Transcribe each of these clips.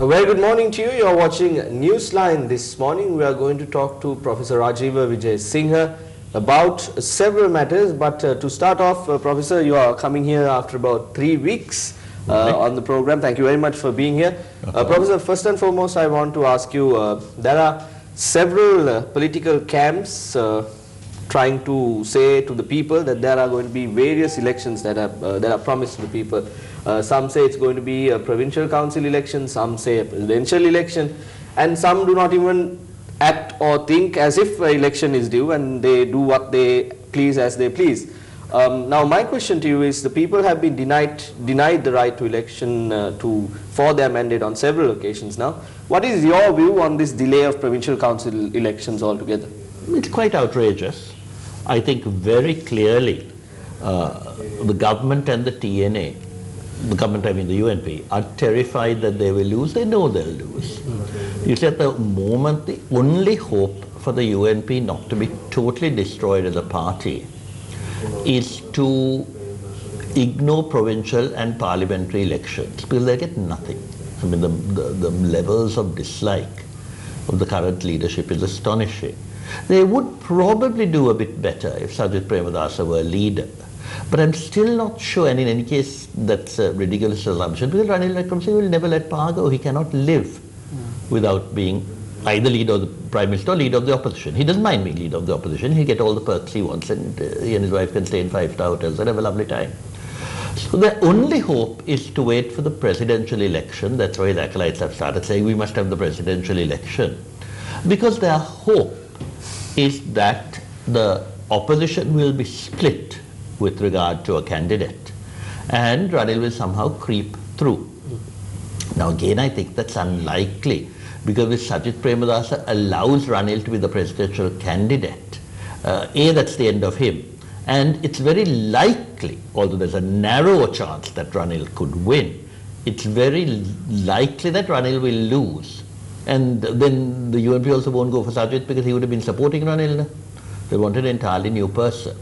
A very good morning to you. You are watching Newsline. This morning we are going to talk to Professor Rajiva Wijesinha about several matters. But to start off, Professor, you are coming here after about 3 weeks on the program. Thank you very much for being here. Professor, first and foremost, I want to ask you, there are several political camps trying to say to the people that there are going to be various elections that are promised to the people. Some say it's going to be a provincial council election, some say a presidential election, and some do not even act or think as if an election is due, and they do what they please as they please. Now my question to you is, the people have been denied the right to election for their mandate on several occasions now. What is your view on this delay of provincial council elections altogether? It's quite outrageous. I think very clearly the government and the TNA, the government, I mean the UNP, are terrified that they will lose. They know they'll lose. You see, at the moment, the only hope for the UNP not to be totally destroyed as a party is to ignore provincial and parliamentary elections, because they get nothing. I mean, the levels of dislike of the current leadership is astonishing. They would probably do a bit better if Sajith Premadasa were leader. But I'm still not sure, and in any case, that's a ridiculous assumption, because Ranil Wickremesinghe will never let power go. He cannot live without being either leader of the Prime Minister or leader of the opposition. He doesn't mind being leader of the opposition. He'll get all the perks he wants, and he and his wife can stay in 5-star hotels and have a lovely time. So the only hope is to wait for the presidential election. That's why his acolytes have started saying we must have the presidential election. Because their hope is that the opposition will be split with regard to a candidate, and Ranil will somehow creep through. Now again, I think that's unlikely, because if Sajith Premadasa allows Ranil to be the presidential candidate, that's the end of him. And it's very likely, although there's a narrow chance that Ranil could win, it's very likely that Ranil will lose. And then the UNP also won't go for Sajith, because he would have been supporting Ranil. They wanted an entirely new person.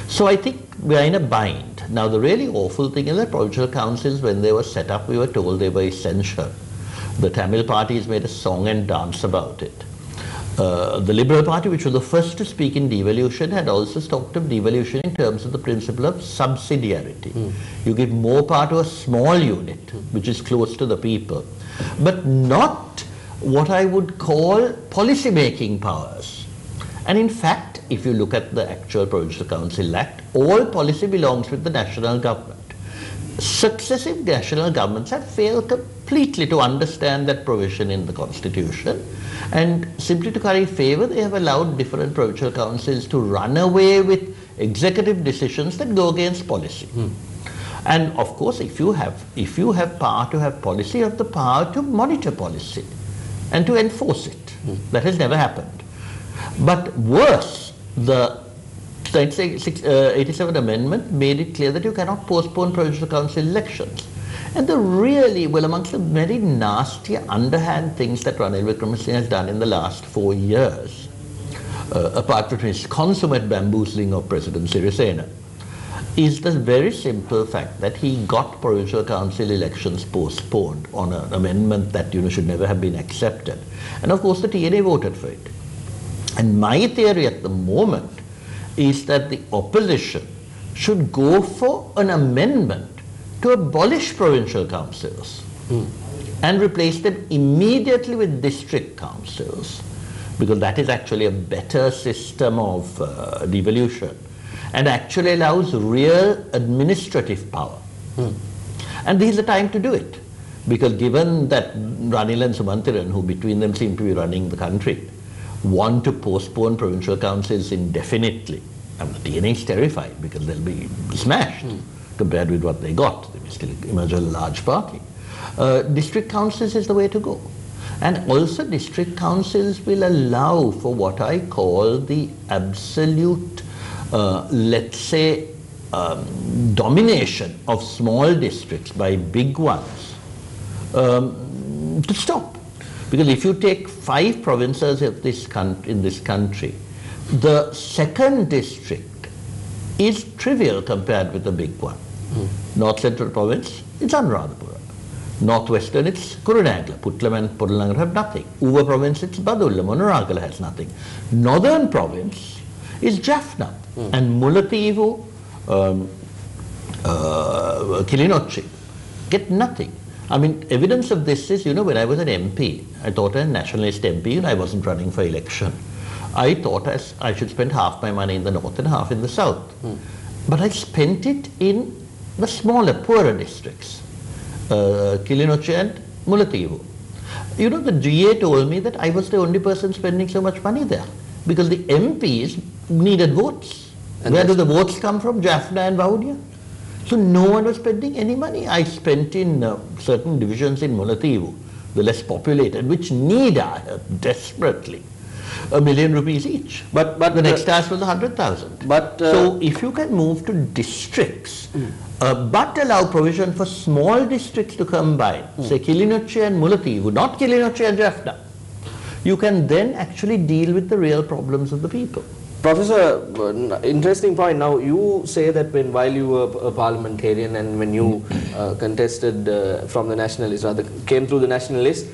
So I think we are in a bind. Now the really awful thing is that provincial councils, when they were set up, we were told they were essential. The Tamil parties made a song and dance about it. The Liberal Party, which was the first to speak in devolution, had also talked of devolution in terms of the principle of subsidiarity. You give more power to a small unit, which is close to the people, but not what I would call policy-making powers. And in fact, if you look at the actual Provincial Council Act, all policy belongs with the national government. Successive national governments have failed completely to understand that provision in the Constitution, and simply to curry favour, they have allowed different provincial councils to run away with executive decisions that go against policy. And of course, if you have power to have policy, you have the power to monitor policy and to enforce it. That has never happened. But worse, the 1987 amendment made it clear that you cannot postpone provincial council elections. And the really, well, amongst the very nasty, underhand things that Ranil Wickremesinghe has done in the last 4 years, apart from his consummate bamboozling of President Sirisena, is the very simple fact that he got provincial council elections postponed on an amendment that should never have been accepted. And of course the TNA voted for it. And my theory at the moment is that the opposition should go for an amendment to abolish provincial councils and replace them immediately with district councils, because that is actually a better system of devolution and actually allows real administrative power. And this is the time to do it, because given that Ranil and Sumantiran, who between them seem to be running the country, want to postpone provincial councils indefinitely, and the TNA is terrified because they'll be smashed compared with what they got. They will still emerge a large party. District councils is the way to go. And also district councils will allow for what I call the absolute, let's say, domination of small districts by big ones to stop. Because if you take 5 provinces of in this country, the second district is trivial compared with the big one. North Central Province, it's Anuradhapura. Northwestern, it's Kurunagala. Puttalam and Puttalangar have nothing. Uva province, it's Badulla. Monaragala has nothing. Northern province is Jaffna. And Mullaitivu, Kilinochchi get nothing. I mean, evidence of this is, when I was an MP, I thought a nationalist MP and I wasn't running for election. I thought I should spend half my money in the north and half in the south. But I spent it in the smaller, poorer districts, Kilinochchi and Mullaitivu. The GA told me that I was the only person spending so much money there because the MPs needed votes. And where do the votes come from? Jaffna and Vaudia. So no one was spending any money. I spent in certain divisions in Mullaitivu, the less populated, which need desperately $1 million each. But the next task was 100,000. So if you can move to districts, but allow provision for small districts to combine, say Kilinochchi and Mullaitivu, not Kilinochchi and Jaffna, you can then actually deal with the real problems of the people. Professor, interesting point. Now, you say that while you were a parliamentarian and when you contested from the nationalists, rather came through the nationalists,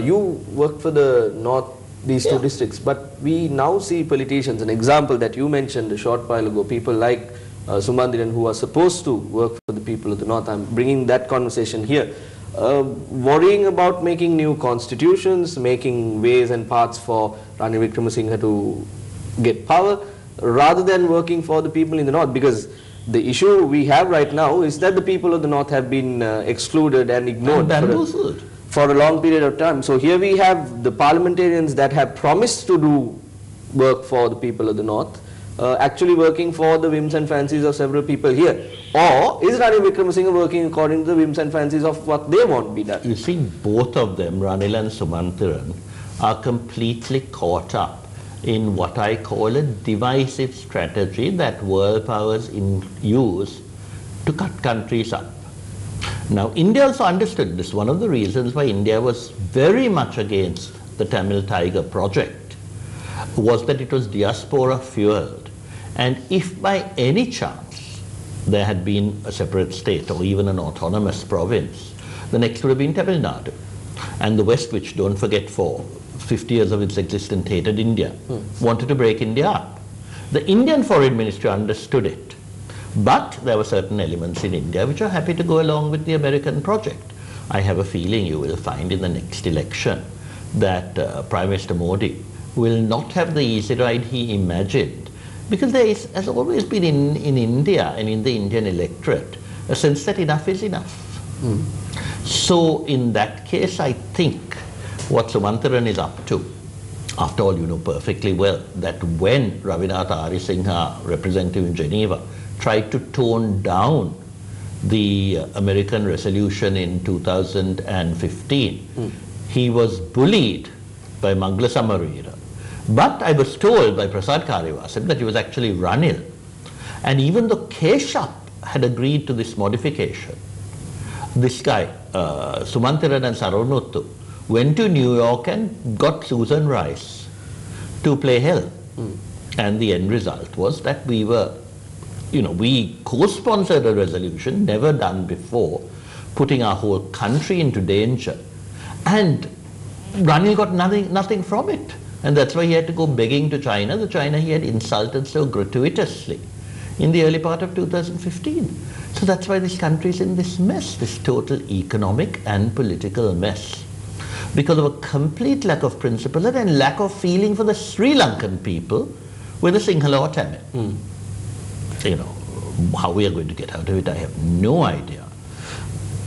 you worked for the north, these two districts. But we now see politicians, an example that you mentioned a short while ago, people like Sumandiran who are supposed to work for the people of the north. I'm bringing that conversation here. Worrying about making new constitutions, making ways and paths for Ranil Wickremesinghe to get power, rather than working for the people in the north, because the issue we have right now is that the people of the north have been excluded and ignored for a long period of time. So here we have the parliamentarians that have promised to do work for the people of the north, actually working for the whims and fancies of several people here. Or is Ranil Wickremesinghe working according to the whims and fancies of what they want to be done? You see, both of them, Ranil and Sumantiran, are completely caught up in what I call a divisive strategy that world powers use to cut countries up. Now, India also understood this. One of the reasons why India was very much against the Tamil Tiger project was that it was diaspora fueled. And if by any chance there had been a separate state or even an autonomous province, the next would have been Tamil Nadu. And the West, which don't forget for 50 years of its existence hated India, wanted to break India up. The Indian Foreign Ministry understood it, but there were certain elements in India which are happy to go along with the American project. I have a feeling you will find in the next election that Prime Minister Modi will not have the easy ride he imagined, because there has always been in India and in the Indian electorate a sense that enough is enough. So in that case, I think what Sumantiran is up to, after all, you know perfectly well that when Ravinath Arisinghe, representative in Geneva, tried to tone down the American resolution in 2015, he was bullied by Mangla Samarira. But I was told by Prasad Karivasan that he was actually Ranil. And even though Keshup had agreed to this modification, this guy, Sumantiran and Saranuttu, went to New York and got Susan Rice to play hell. And the end result was that we co-sponsored a resolution never done before, putting our whole country into danger. And Ranil got nothing from it. And that's why he had to go begging to China, the China he had insulted so gratuitously in the early part of 2015. So that's why this country is in this mess, this total economic and political mess, because of a complete lack of principle and lack of feeling for the Sri Lankan people, whether Sinhala or Tamil. How we are going to get out of it, I have no idea.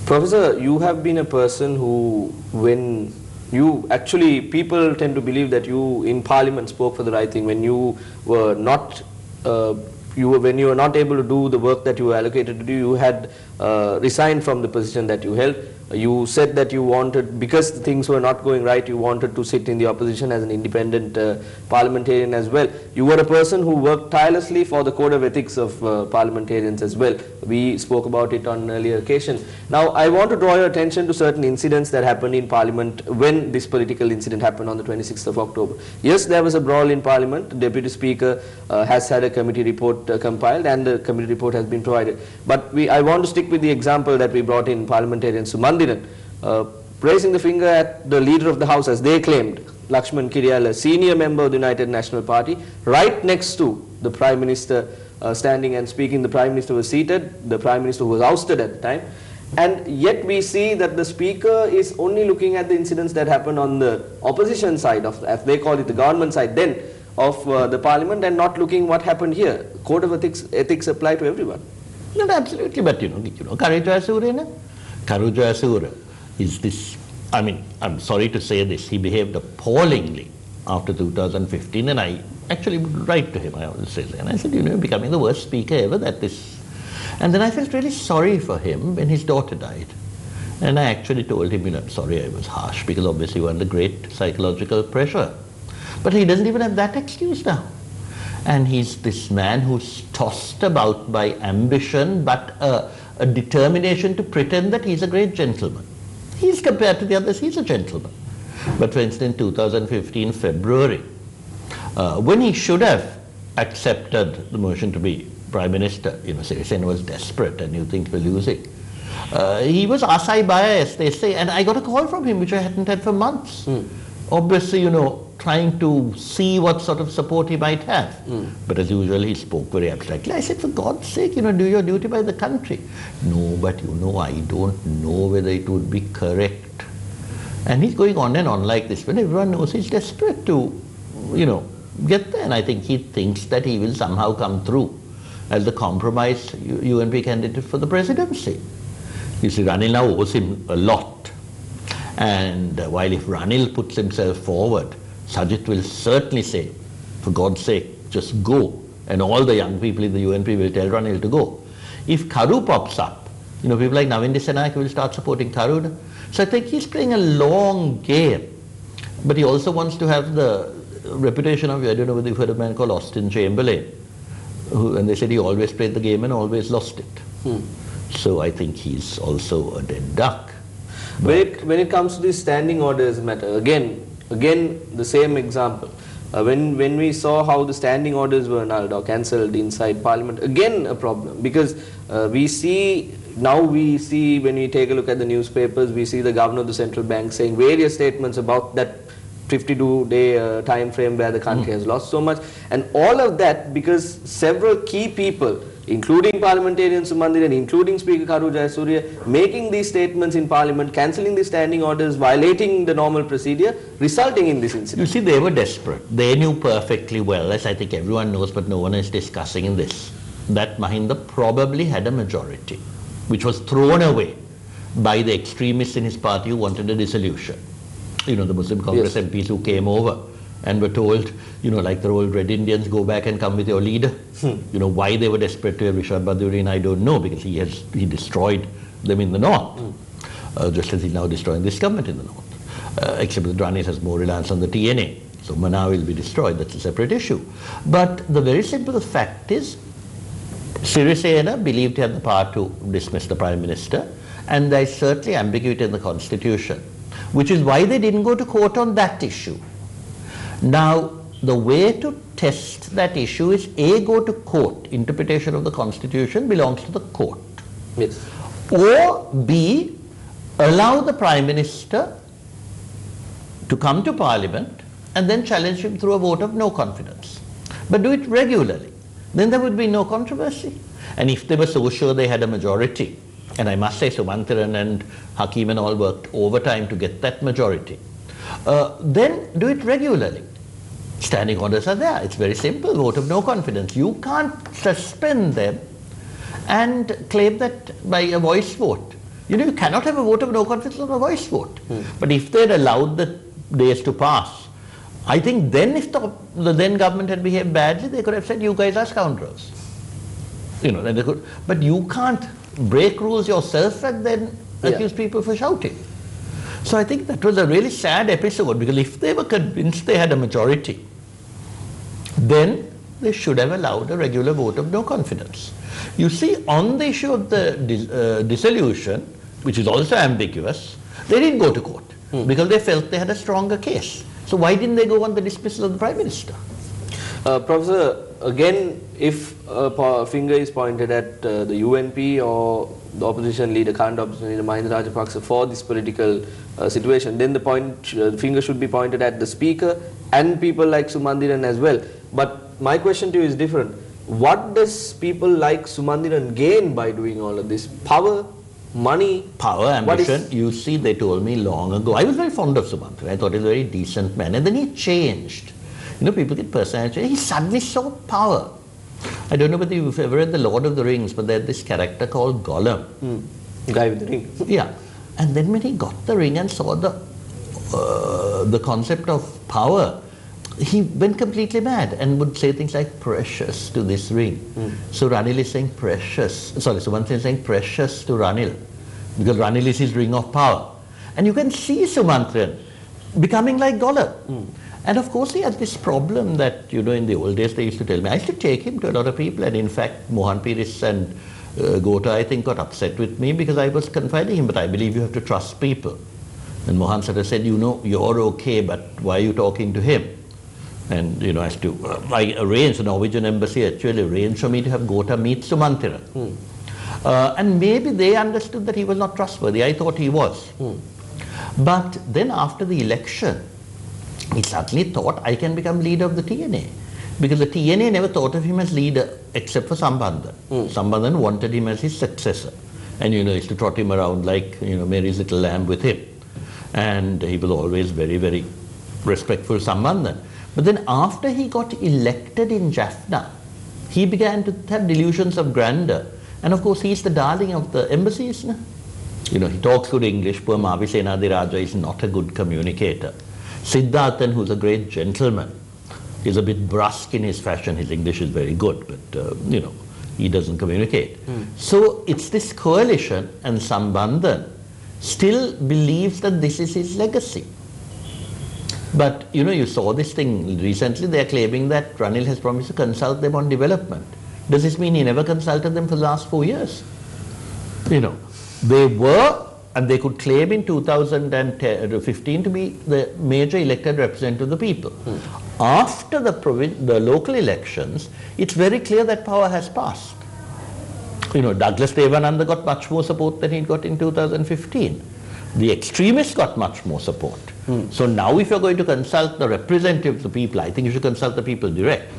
Professor, you have been a person who, when you actually, people tend to believe that you in Parliament spoke for the right thing. When you were not, when you were not able to do the work that you were allocated to do, you had resigned from the position that you held. You said that you wanted, because things were not going right, you wanted to sit in the opposition as an independent parliamentarian as well. You were a person who worked tirelessly for the code of ethics of parliamentarians as well. We spoke about it on an earlier occasion. Now, I want to draw your attention to certain incidents that happened in Parliament when this political incident happened on the 26th of October. Yes, there was a brawl in Parliament. The Deputy Speaker has had a committee report compiled and the committee report has been provided. But I want to stick with the example that we brought in, Parliamentarian Sumandiran, raising the finger at the leader of the house, as they claimed, Lakshman Kiriyala, a senior member of the United National Party, right next to the Prime Minister standing and speaking. The Prime Minister was seated, the Prime Minister was ousted at the time. And yet we see that the Speaker is only looking at the incidents that happened on the opposition side, of, as they call it, the government side then, of the Parliament, and not looking what happened here. Code of ethics apply to everyone. No, absolutely, but you know, Karu Jayasuriya, Karu Jayasuriya is this, I mean, I'm sorry to say this, he behaved appallingly after 2015, and I actually would write to him, I always say, and I said, you know, becoming the worst speaker ever, that this. And then I felt really sorry for him when his daughter died. And I actually told him, you know, I'm sorry I was harsh, because obviously you were under great psychological pressure. But he doesn't even have that excuse now. And he's this man who's tossed about by ambition, but a determination to pretend that he's a great gentleman. He's, compared to the others, he's a gentleman. But for instance, in 2015 February, when he should have accepted the motion to be Prime Minister, you know, Sirisena was desperate and you think we're losing. He was asai baya, as they say, and I got a call from him, which I hadn't had for months. Obviously, you know, trying to see what sort of support he might have. But as usual, he spoke very abstractly. I said, for God's sake, you know, do your duty by the country. No, but you know, I don't know whether it would be correct. And he's going on and on like this, when everyone knows he's desperate to, you know, get there. And I think he thinks that he will somehow come through as the compromise UNP candidate for the presidency. You see, Ranil now owes him a lot. And while if Ranil puts himself forward, Sajit will certainly say, for God's sake, just go. And all the young people in the UNP will tell Ranil to go. If Karu pops up, you know, people like Navin Dissanayake will start supporting Karu. So I think he's playing a long game. But he also wants to have the reputation of, I don't know whether you've heard of a man called Austin Chamberlain, and they said he always played the game and always lost it. So I think he's also a dead duck. When it comes to the standing orders matter, again the same example. When we saw how the standing orders were annulled or cancelled inside Parliament, again a problem, because we see when we take a look at the newspapers, we see the governor of the central bank saying various statements about that 52-day time frame where the country has lost so much, and all of that because several key people, including parliamentarian Sumandir and including Speaker Karu Jayasuriya, making these statements in Parliament, cancelling the standing orders, violating the normal procedure, resulting in this incident. You see, they were desperate. They knew perfectly well, as I think everyone knows, but no one is discussing in this, that Mahinda probably had a majority, which was thrown away by the extremists in his party who wanted a dissolution. You know, the Muslim Congress MPs who came over and were told, you know, like the old Red Indians, go back and come with your leader. You know, why they were desperate to have Rishad Badruddin, I don't know, because he destroyed them in the north, just as he's now destroying this government in the north. Except that Ranil has more reliance on the TNA. So Mana will be destroyed, that's a separate issue. But the very simple fact is, Sirisena believed he had the power to dismiss the Prime Minister, and there is certainly ambiguity in the Constitution, which is why they didn't go to court on that issue. Now, the way to test that issue is A, go to court. Interpretation of the Constitution belongs to the court. Yes. Or B, allow the Prime Minister to come to Parliament and then challenge him through a vote of no confidence. But do it regularly. Then there would be no controversy. And if they were so sure they had a majority, and I must say Sumantiran and Hakim and all worked overtime to get that majority, then do it regularly. Standing orders are there. It's very simple. Vote of no confidence. You can't suspend them and claim that by a voice vote. You know, you cannot have a vote of no confidence on a voice vote. But if they'd allowed the days to pass, I think then if the then government had behaved badly, they could have said, you guys are scoundrels. You know, then they could. But you can't break rules yourself and then accuse people for shouting. So I think that was a really sad episode, because if they were convinced they had a majority, then they should have allowed a regular vote of no confidence. You see, on the issue of the dissolution, which is also ambiguous, they didn't go to court because they felt they had a stronger case. So why didn't they go on the dismissal of the Prime Minister? Professor, again, if a finger is pointed at the UNP or the opposition leader, current opposition leader Mahinda Rajapaksa for this political situation, then the finger should be pointed at the speaker and people like Sumandiran as well. But my question to you is different. What does people like Sumandiran gain by doing all of this? Power, money? Power, ambition. You see, they told me long ago. I was very fond of Sumandiran. I thought he was a very decent man. And then he changed. You know, people get personality. He suddenly saw power. I don't know whether you've ever read The Lord of the Rings, but there's this character called Gollum. Guy with the ring. Yeah. And then when he got the ring and saw the concept of power, he went completely mad and would say things like precious to this ring. So Ranil is saying precious, sorry, so one thing is saying precious to Ranil, because Ranil is his ring of power. And you can see Sumantran becoming like Gollum. And of course he had this problem that, you know, in the old days they used to tell me, I used to take him to a lot of people, and in fact Mohan Piris and Gota, I think, got upset with me because I was confiding him, but I believe you have to trust people. And Mohan sort of said, you know, you're okay, but why are you talking to him? And, you know, as to, I arranged, the Norwegian embassy actually arranged for me to have Gota meet Sumantiran. And maybe they understood that he was not trustworthy. I thought he was. But then after the election, he suddenly thought I can become leader of the TNA. Because the TNA never thought of him as leader except for Sambandhan. Sambandhan wanted him as his successor. And, you know, used to trot him around like, you know, Mary's little lamb with him. And he was always very, very respectful of Sambandhan. But then after he got elected in Jaffna, he began to have delusions of grandeur. And of course, he's the darling of the embassies. No? You know, he talks good English. Poor Mavi Senadiraja is not a good communicator. Siddharthan, who's a great gentleman, is a bit brusque in his fashion. His English is very good, but, you know, he doesn't communicate. So it's this coalition, and Sambandhan still believes that this is his legacy. But, you know, you saw this thing recently. They are claiming that Ranil has promised to consult them on development. Does this mean he never consulted them for the last 4 years? You know, they were, and they could claim in 2015 to be the major elected representative of the people. After the local elections, it's very clear that power has passed. You know, Douglas Devananda got much more support than he got in 2015. The extremists got much more support. So now if you're going to consult the representatives of the people, I think you should consult the people direct.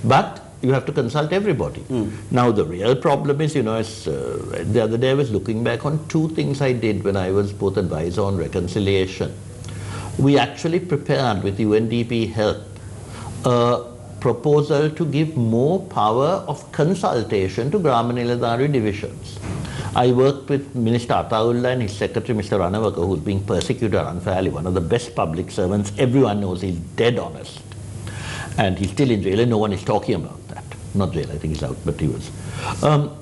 But you have to consult everybody. Now the real problem is, you know, as, the other day I was looking back on 2 things I did when I was both advisor on reconciliation. We actually prepared, with UNDP help, a proposal to give more power of consultation to Grama-Niladhari divisions. I worked with Minister Ataullah and his secretary, Mr. Ranawaka, who's being persecuted unfairly, one of the best public servants. Everyone knows he's dead honest. And he's still in jail, and no one is talking about that. Not jail, I think he's out, but he was.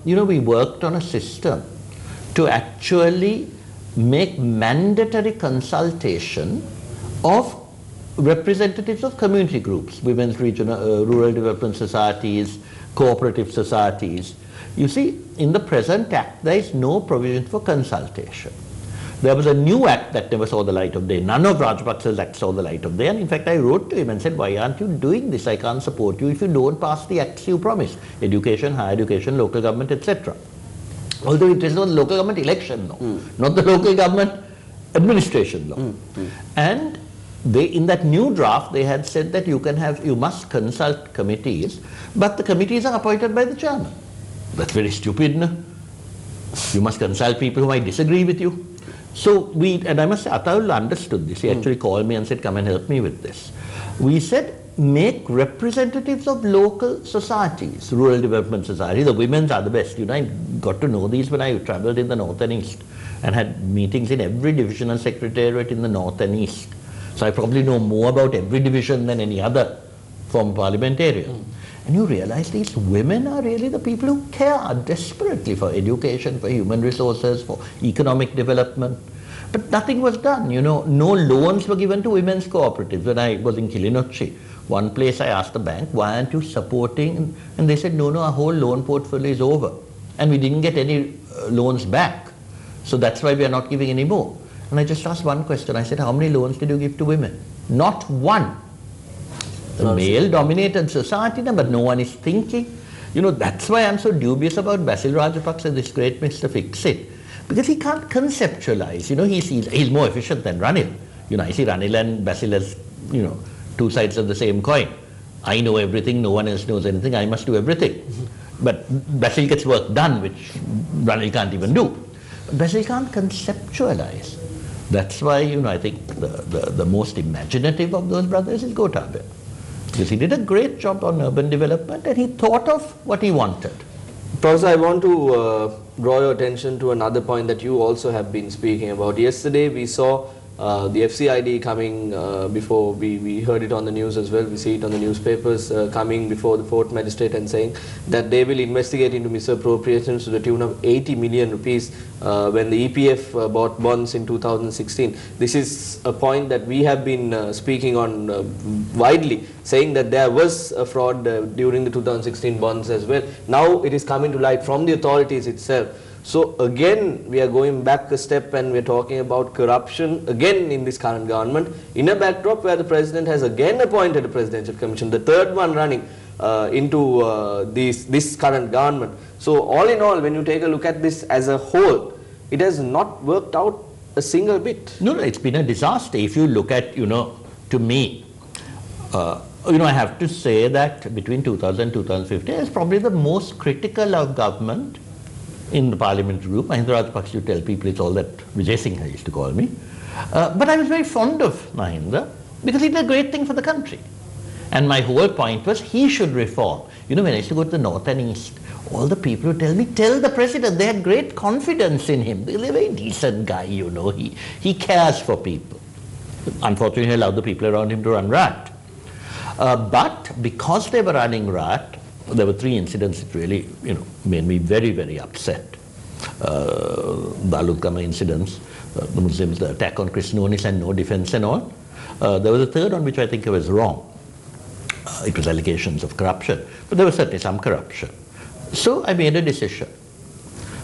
You know, we worked on a system to actually make mandatory consultation of representatives of community groups, women's regional, rural development societies, cooperative societies. You see, in the present act, there is no provision for consultation. There was a new act that never saw the light of day. None of Rajapaksa's acts saw the light of day. And in fact, I wrote to him and said, why aren't you doing this? I can't support you if you don't pass the acts you promised. Education, higher education, local government, etc. Although it is not the local government election law, not the local government administration law. And they, in that new draft, they had said that you must consult committees, but the committees are appointed by the chairman. That's very stupid, no? You must consult people who might disagree with you. So and I must say, Ataullah understood this. He actually called me and said, come and help me with this. We said, make representatives of local societies, rural development societies. The women's are the best. You know, I got to know these when I traveled in the north and east and had meetings in every divisional secretariat in the north and east. So I probably know more about every division than any other former parliamentarian. And you realize these women are really the people who care desperately for education, for human resources, for economic development. But nothing was done, you know. No loans were given to women's cooperatives. When I was in Kilinochchi, one place I asked the bank, why aren't you supporting? And they said, no, our whole loan portfolio is over. And we didn't get any loans back. So that's why we are not giving any more. And I just asked one question. I said, how many loans did you give to women? Not one. a male-dominated society, but no one is thinking. That's why I'm so dubious about Basil Rajapaksa, this great Mr. Fix-It, because he can't conceptualize. He's more efficient than Ranil. I see Ranil and Basil as, two sides of the same coin. I know everything, no one else knows anything, I must do everything. But Basil gets work done, which Ranil can't even do. But Basil can't conceptualize. That's why, I think the most imaginative of those brothers is Gotabaya. Because he did a great job on urban development and he thought of what he wanted. Professor, I want to draw your attention to another point that you also have been speaking about. Yesterday we saw the FCID coming before, we heard it on the news as well, we see it on the newspapers, coming before the fourth magistrate and saying that they will investigate into misappropriations to the tune of 80 million rupees when the EPF bought bonds in 2016. This is a point that we have been speaking on widely, saying that there was a fraud during the 2016 bonds as well. Now it is coming to light from the authorities itself. So again, we are going back a step and we are talking about corruption again in this current government, in a backdrop where the president has again appointed a presidential commission, the third one running into this current government. So all in all, when you take a look at this as a whole, it has not worked out a single bit. No, it's been a disaster. If you look at, to me, I have to say that between 2000 and 2015 is probably the most critical of government in the parliamentary group. Mahinda Rajapaksa used to tell people it's all that Wijesinha used to call me. But I was very fond of Mahinda because he did a great thing for the country. And my whole point was he should reform. When I used to go to the north and east, all the people would tell me, tell the president. They had great confidence in him. He's a very decent guy, He cares for people. Unfortunately, he allowed the people around him to run riot. But because they were running riot, there were three incidents that really, made me very, very upset. The Alukama incidents, the Muslims, the attack on Krishnonis and no defense and all. There was a third on which I think I was wrong. It was allegations of corruption, but there was certainly some corruption. So I made a decision.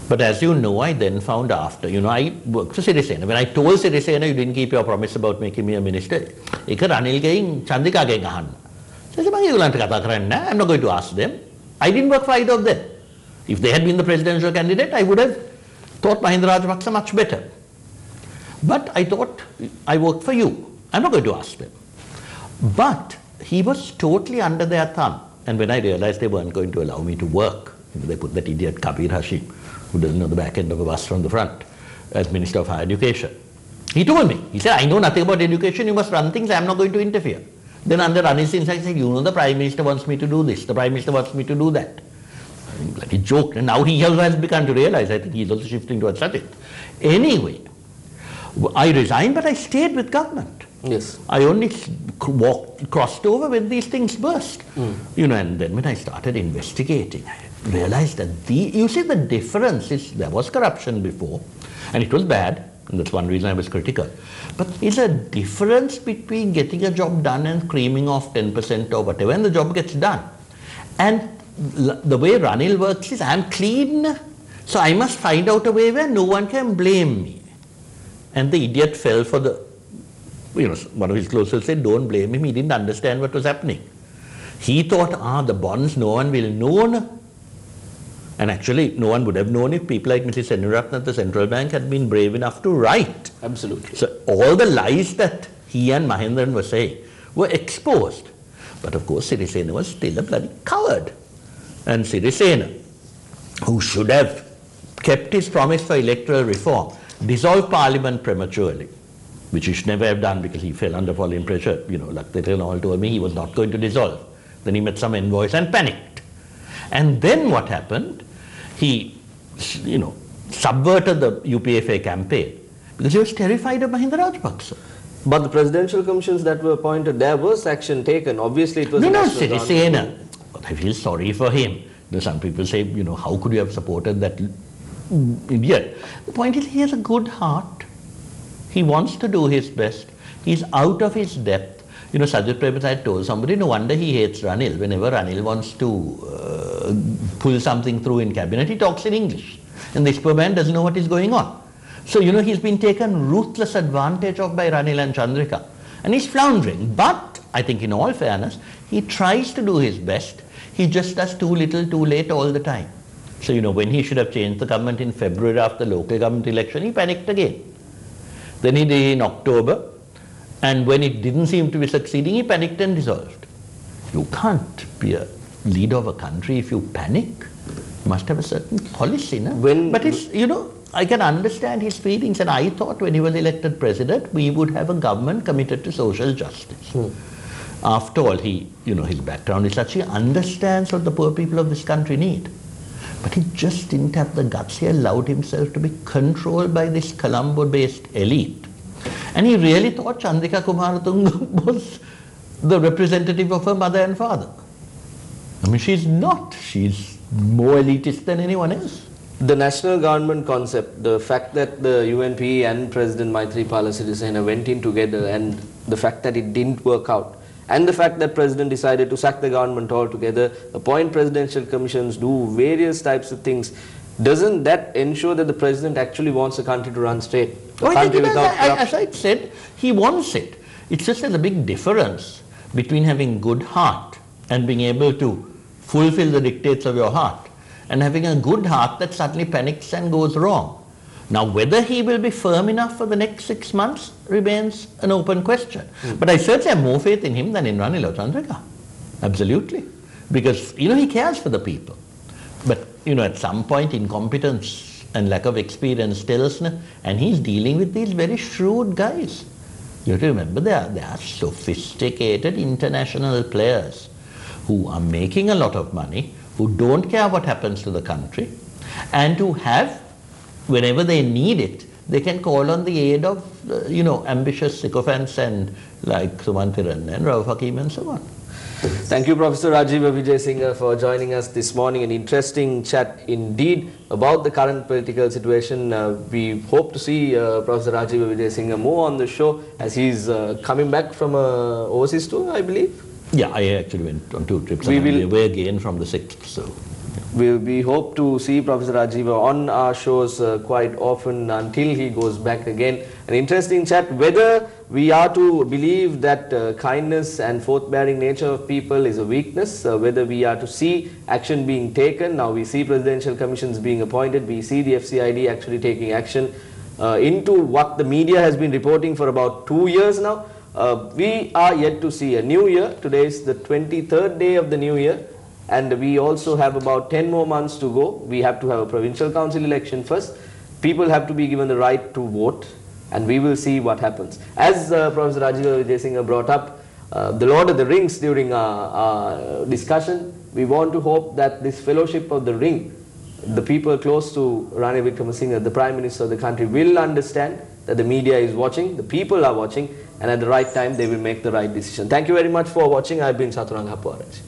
But as you know, I then found after, I worked for Sirisena. When I told Sirisena, you didn't keep your promise about making me a minister, Eka Ranil gaing, Chandika gaing ahan. I'm not going to ask them. I didn't work for either of them. If they had been the presidential candidate, I would have thought Mahinda Rajapaksa much better. But I thought, I worked for you. I'm not going to ask them. But he was totally under their thumb. And when I realized they weren't going to allow me to work, they put that idiot Kabir Hashim, who doesn't know the back end of a bus from the front, as Minister of Higher Education. He told me, he said, I know nothing about education, you must run things, I'm not going to interfere. Then under Ranil's insight, he said, the Prime Minister wants me to do this, the Prime Minister wants me to do that. Like he joked, and now he also has begun to realize, I think he's also shifting towards Sajid. Anyway, I resigned, but I stayed with government. Yes. I only crossed over when these things burst. And then when I started investigating, I realized that you see the difference is, there was corruption before, and it was bad, and that's one reason I was critical. But it's a difference between getting a job done and screaming off 10% or whatever, and the job gets done. And the way Ranil works is, I'm clean, so I must find out a way where no one can blame me. And the idiot fell for the, one of his closest said, don't blame him, he didn't understand what was happening. He thought, the bonds, no one will know. And actually, no one would have known if people like Mrs. Senuratne at the central bank had been brave enough to write. Absolutely. So all the lies that he and Mahendran were saying were exposed. But of course, Sirisena was still a bloody coward. And Sirisena, who should have kept his promise for electoral reform, dissolved parliament prematurely, which he should never have done because he fell under foreign pressure. Lakhdar all told me he was not going to dissolve. Then he met some envoys and panicked. And then what happened? He, subverted the UPFA campaign because he was terrified of Mahinda Rajapaksa. But the presidential commissions that were appointed, there was action taken. Obviously, it was Sirisena. But I feel sorry for him. Some people say, how could you have supported that idiot? The point is, he has a good heart. He wants to do his best. He's out of his depth. Sajid Premchand told somebody, no wonder he hates Ranil. Whenever Ranil wants to pull something through in cabinet, he talks in English. And this poor man doesn't know what is going on. So, he's been taken ruthless advantage of by Ranil and Chandrika. And he's floundering. But, I think in all fairness, He tries to do his best. He just does too little, too late all the time. So, you know, when he should have changed the government in February after the local government election, he panicked again. Then he did it in October, and when it didn't seem to be succeeding, he panicked and dissolved. You can't be a leader of a country if you panic. You must have a certain policy, no? But it's, you know, I can understand his feelings, and I thought when he was elected president, we would have a government committed to social justice. After all, he, you know, his background is such, he understands what the poor people of this country need. But he just didn't have the guts. He allowed himself to be controlled by this Colombo-based elite. And he really thought Chandrika Kumaratunga was the representative of her mother and father. I mean, she's not. She's more elitist than anyone else. The national government concept, the fact that the UNP and President Maithripala Sirisena went in together, and the fact that it didn't work out, and the fact that President decided to sack the government altogether, appoint presidential commissions, do various types of things, doesn't that ensure that the President actually wants the country to run straight? As I said, he wants it. It's just there's a big difference between having good heart and being able to fulfill the dictates of your heart, and having a good heart that suddenly panics and goes wrong. Now, whether he will be firm enough for the next 6 months remains an open question. But I certainly have more faith in him than in Ranil Chandrika. Absolutely. Because, you know, he cares for the people. But, you know, at some point, incompetence and lack of experience tells, and he's dealing with these very shrewd guys. You have to remember, they are sophisticated international players who are making a lot of money, who don't care what happens to the country, and who have, whenever they need it, they can call on the aid of, you know, ambitious sycophants and like Sumantiran and Rauf Hakim and so on. Thank you, Professor Rajiva Wijesinha, for joining us this morning. An interesting chat indeed about the current political situation. We hope to see Professor Rajiva Wijesinha more on the show as he's coming back from an overseas tour, I believe. Yeah, I actually went on 2 trips and I'll be away again from the 6th. So. We hope to see Professor Rajiva on our shows quite often until he goes back again. An interesting chat, whether we are to believe that kindness and forth-bearing nature of people is a weakness, whether we are to see action being taken. Now we see presidential commissions being appointed, we see the FCID actually taking action into what the media has been reporting for about 2 years now. We are yet to see a new year. Today is the 23rd day of the new year. And we also have about 10 more months to go. We have to have a provincial council election first. People have to be given the right to vote, and we will see what happens. As Professor Rajiva Wijesinha brought up the Lord of the Rings during our discussion, we want to hope that this Fellowship of the Ring, the people close to Ranil Wickremesinghe, the Prime Minister of the country, will understand that the media is watching, the people are watching, and at the right time they will make the right decision. Thank you very much for watching. I've been Chathuranga Rajiva Wijesinha.